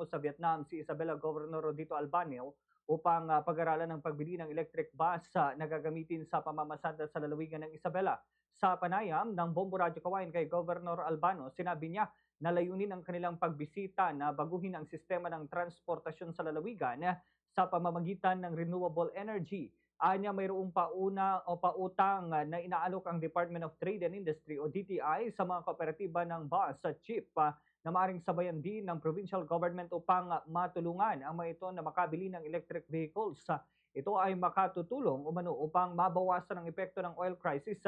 sa Vietnam si Isabela Governor Rodito Albano upang pag-aralan ng pagbili ng electric bus na gagamitin sa pamamasada sa lalawigan ng Isabela. Sa panayam ng Bombo Radyo Kawayan kay Governor Albano, sinabi niya na layunin ng kanilang pagbisita na baguhin ang sistema ng transportasyon sa lalawigan sa pamamagitan ng renewable energy. Anya mayroong pauna o pautang na inaalok ang Department of Trade and Industry o DTI sa mga kooperatiba ng bus at jeep na maaaring sabayan din ng provincial government upang matulungan ang mga ito na makabili ng electric vehicles. Ito ay makatutulong umano upang mabawasan ang epekto ng oil crisis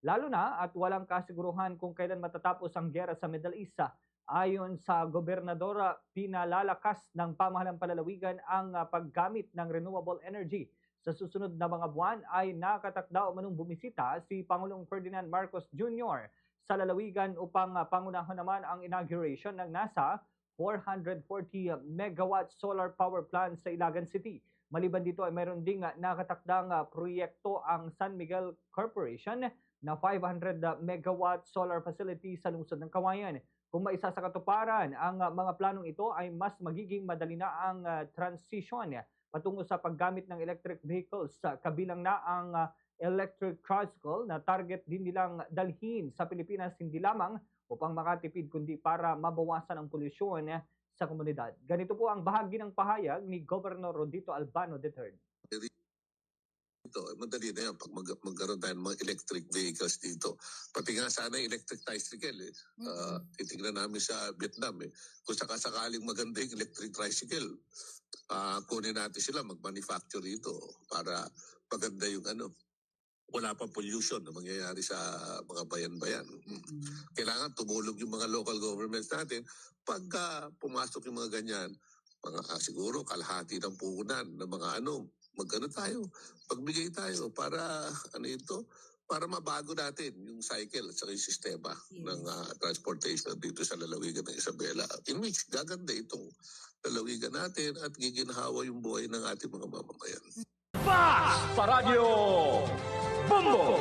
lalo na at walang kasiguruhan kung kailan matatapos ang giyera sa Middle East. Ayon sa gobernadora, pinalalakas ng pamahalang palalawigan ang paggamit ng renewable energy. Sa susunod na mga buwan ay nakatakda umanong bumisita si Pangulong Ferdinand Marcos Jr. sa lalawigan upang pangunahan naman ang inauguration ng nasa 440 megawatt solar power plant sa Ilagan City. Maliban dito ay mayroon ding nakatakdang proyekto ang San Miguel Corporation na 500 megawatt solar facility sa lungsod ng Kawayan. Kung maisa sa katuparan, ang mga planong ito ay mas magiging madali na ang transition patungo sa paggamit ng electric vehicles. Kabilang na ang electric tricycle na target din nilang dalhin sa Pilipinas hindi lamang upang makatipid kundi para mabawasan ang polusyon sa komunidad. Ganito po ang bahagi ng pahayag ni Governor Rodito Albano III. Ito, madali na yan pag magkaroon tayo ng mga electric vehicles dito. Pati nga sana electric tricycle. Titignan namin sa Vietnam. Kung sakasakaling maganda yung electric tricycle, kunin natin sila mag-manufacture dito para maganda yung wala pa pollution na mangyayari sa mga bayan-bayan. Kailangan tumulog yung mga local governments natin. Pagka pumasok yung mga ganyan, siguro kalahati ng puhunan ng mga pagbigay tayo para para mabago natin yung cycle at yung sistema ng transportation dito sa lalawigan ng Isabela. In which gaganda itong lalawigan natin at giginhawa yung buhay ng ating mga mamamayan. Sa Radyo Bombo!